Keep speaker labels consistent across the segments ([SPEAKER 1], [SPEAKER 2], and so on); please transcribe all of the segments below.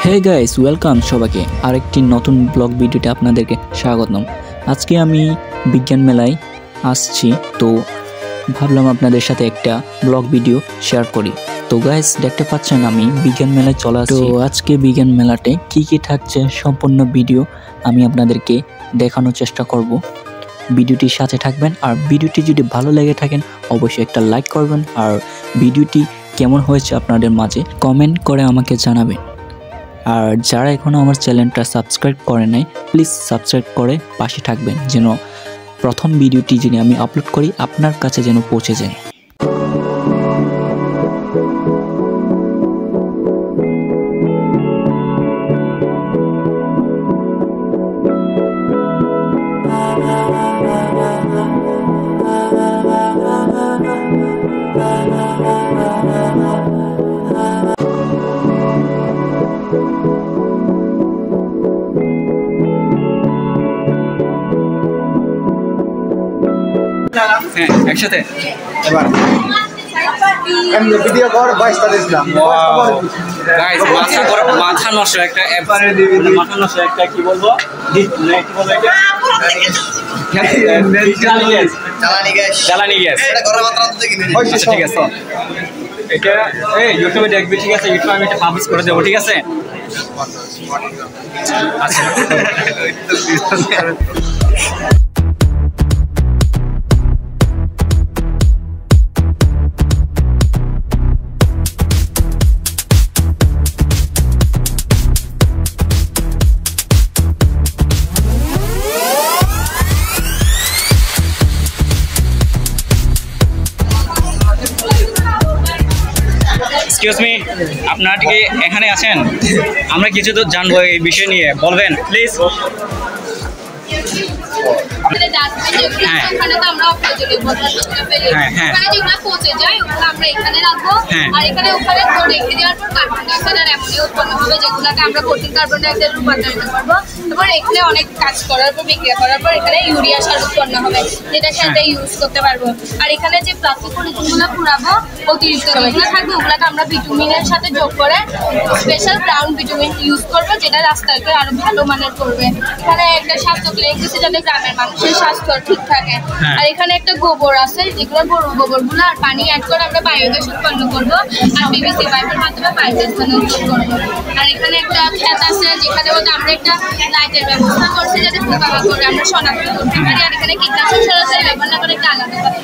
[SPEAKER 1] Hey guys, welcome সবাইকে আরেকটি নতুন ব্লগ ভিডিওতে আপনাদেরকে স্বাগতম। আজকে আমি বিজ্ঞান মেলায় আসছি, তো ভাবলাম আপনাদের সাথে একটা ব্লগ ভিডিও শেয়ার করি। তো গাইস, দেখতে পাচ্ছেন আমি বিজ্ঞান মেলায় চলে আসছি। তো আজকে বিজ্ঞান মেলাতে কি কি থাকছে সম্পূর্ণ ভিডিও আমি আপনাদেরকে দেখানোর চেষ্টা করব। ভিডিওটির সাথে থাকবেন, আর ভিডিওটি যদি ভালো লেগে থাকেন অবশ্যই একটা লাইক করবেন, আর ভিডিওটি কেমন হয়েছে আপনাদের মাঝে কমেন্ট করে আমাকে জানাবেন। আর যারা এখনো আমার চ্যানেলটা সাবস্ক্রাইব করে নাই, প্লিজ সাবস্ক্রাইব করে পাশে থাকবেন, যেন প্রথম ভিডিওটি যিনি আমি আপলোড করি আপনার কাছে যেন পৌঁছে যায়।
[SPEAKER 2] হ্যাঁ, একসাথে
[SPEAKER 3] এবার আমি ভিডিও কর ভয়েসটা দিলাম।
[SPEAKER 2] গাইস, মাথা নষ্ট একটা মাথা নষ্ট একটা কি বলবো কি বলবো এটা জ্বালানি গ্যাস এটা ঘরের মাত্রা তো দেখি। আচ্ছা ঠিক আছে, এটা এই ইউটিউবে দেখবি, ঠিক আছে? ইউটিউবে আমি এটা পাবলিশ করে দেবো, ঠিক আছে? আচ্ছা এক্সকিউজ মি, আপনারা কি এখানে আছেন? আমরা কিছু তো জানবো এই বিষয় নিয়ে, বলবেন প্লিজ।
[SPEAKER 4] অনেক কাজ করার পর বিক্রিয়া করার পর এখানে ইউরিয়া সার উৎপন্ন হবে, যেটার সাথে ইউজ করতে পারবো। আর এখানে যে প্লাস্টিক পলিথিনগুলো পুরাবো অতিরিক্ত যেগুলো থাকবে ওগুলোকে আমরা ভিটামিনের সাথে যোগ করে স্পেশাল ব্রাউন ভিটামিন ইউজ করবো, যেটা রাস্তাকে আরো ভালো মানের করবে। এখানে একটা স্বাস্থ্য ক্লিনিক দিচ্ছে যাতে গ্রামের মানুষের স্বাস্থ্য ঠিক থাকে। আর এখানে একটা গোবর আছে, যেগুলো গরুর গোবরগুলো আর পানি অ্যাড করে আমরা বায়োগ্যাস উৎপন্ন করবো, আর পিভিসি পাইপের মাধ্যমে বায়োগ্যাস উৎপন্ন করবো। আর এখানে একটা ক্ষেত আছে যেখানে মধ্যে আমরা একটা লাইটের ব্যবস্থা করছি যাতে পোকামাকড় আমরা শনাক্ত করতে পারি। আর এখানে কীটনাশক সরাসরি ব্যবহার না করে একটা আলাদা পাত্র।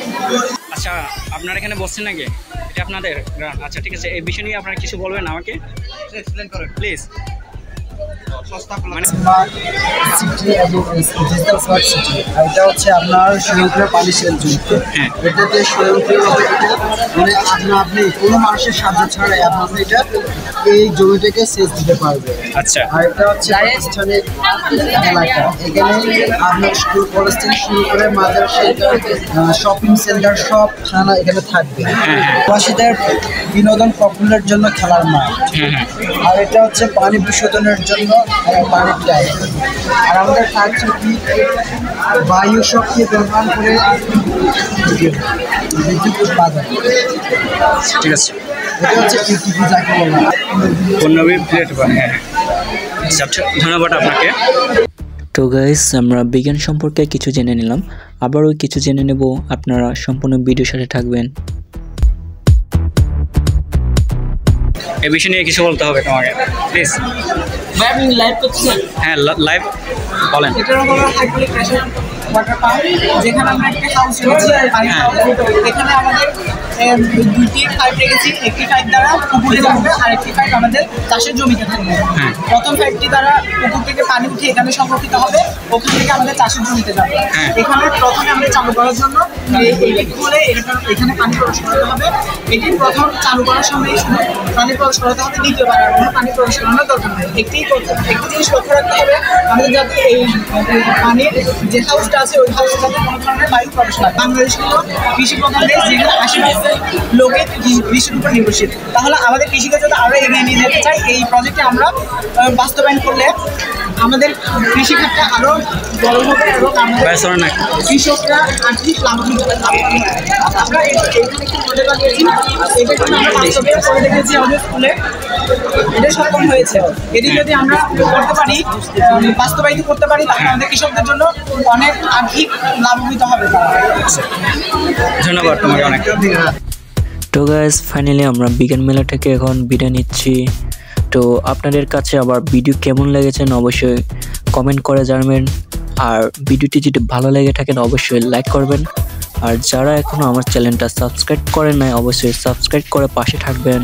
[SPEAKER 2] আচ্ছা, আপনারা এখানে বসছেন নাকি? এটা আপনাদের গ্রাম? আচ্ছা ঠিক আছে, এই বিষয় নিয়ে আপনারা কিছু বলবেন আমাকে, এক্সপ্লেইন করেন প্লিজ।
[SPEAKER 3] এটা হচ্ছে আপনার স্বয়ংক্রিয় পানি সেচ জমি। এটাতে স্বয়ংক্রিয়ভাবে মানে আপনি কোনো মানুষের সাহায্য ছাড়াই আপনি এটা এই জমিটাকে সেচ দিতে পারবে।
[SPEAKER 2] আচ্ছা,
[SPEAKER 3] আর এটা হচ্ছে প্রতিষ্ঠানের এলাকা। এখানে আপনার স্কুল কলেজ থেকে শুরু করে মাদ্রাসা সেন্টার, শপিং সেন্টার, সব থানা এখানে থাকবে। প্রবাসীদের বিনোদন প্রকল্পের জন্য খেলার মাঠ। আর এটা হচ্ছে পানি বিশোধনের জন্য পানির ট্যাঙ্ক। আর আমাদের থাকছে কি বায়ু শক্তি ব্যবহার করে বিদ্যুৎ উৎপাদন।
[SPEAKER 2] ঠিক আছে,
[SPEAKER 3] এটা হচ্ছে ইউটিপি যাকে বলা হয়।
[SPEAKER 2] ধন্যবাদ আপনাকে।
[SPEAKER 1] তো গাইস, আমরা বিজ্ঞান সম্পর্কে কিছু জেনে নিলাম, আবারও কিছু জেনে নেব। আপনারা সম্পূর্ণ ভিডিওর সাথে থাকবেন।
[SPEAKER 2] এই বিষয় নিয়ে কিছু বলতে হবে তোমাকে, প্লিজ।
[SPEAKER 5] আপনি লাইভ করছেন?
[SPEAKER 2] হ্যাঁ, লাইভ বলেন।
[SPEAKER 5] এটার হলো হাইড্রোলিক প্রেসার ওয়াটার পাম্প, যেখানে আমরা একটা হাউস রেখেছি পানি খাওয়া। এখানে আমাদের দুইটি পাইপ রেখেছি, একটি পাইপ দ্বারা পুকুরে থাকবে আর একটি পাইপ আমাদের চাষের জমিতে থাকবে। প্রথম পাইপটি দ্বারা পুকুর থেকে পানি উঠে এখানে সংরক্ষিত হবে, ওখান থেকে আমাদের চাষের জমিতে যাবে। এখানে প্রথমে আমরা চালু করার জন্য খুলে এখানে পানি প্রবেশ করাতে হবে। এটি প্রথম চালু করার সময় শুধু পানি প্রবেশ করাতে হবে, দ্বিতীয়বার আর কোনো পানি প্রবেশ করানোর দরকার নেই। একটি জিনিস লক্ষ্য রাখতে হবে, আমাদের যাতে এই পানির যে হাউসটা আছে ওই হাউসের যাতে কোনো ধরনের বায়ু প্রবেশ হয়। বাংলাদেশ হলো কৃষি প্রধান দেশ, যেখানে 80% লোকে কৃষির উপর নির্ভরশীল। তাহলে আমাদের কৃষিকে যদি আরও এগিয়ে নিয়ে যেতে চাই, এই প্রজেক্টে আমরা বাস্তবায়ন করলে আমাদের কৃষিখাতটা আরও বড় হবে এবং আমাদের কৃষকরা আর্থিক লাভান্বিত হবে। আমরা এখানে একটি প্রজেক্ট বানিয়েছি, এটা কিন্তু আমরা বাস্তবায়ন করে দেখেছি আমাদের স্কুলে, এটা সক্ষম হয়েছে। এটি যদি আমরা করতে পারি, বাস্তবায়িত করতে পারি, তাহলে আমাদের কৃষকদের জন্য অনেক আর্থিক লাভান্বিত হবে।
[SPEAKER 2] ধন্যবাদ তোমাকে অনেক।
[SPEAKER 1] তো গাইস ফাইনালি আমরা বিজ্ঞান মেলা থেকে এখন বিদায় নিচ্ছি। তো আপনাদের কাছে আবার ভিডিও কেমন লেগেছেন অবশ্যই কমেন্ট করে জানাবেন, আর ভিডিওটি যদি ভালো লেগে থাকেন অবশ্যই লাইক করবেন, আর যারা এখনও আমার চ্যানেলটা সাবস্ক্রাইব করেন নাই অবশ্যই সাবস্ক্রাইব করে পাশে থাকবেন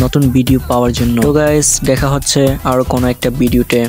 [SPEAKER 1] নতুন ভিডিও পাওয়ার জন্য। তো গাইস দেখা হচ্ছে আরও কোনো একটা ভিডিওতে।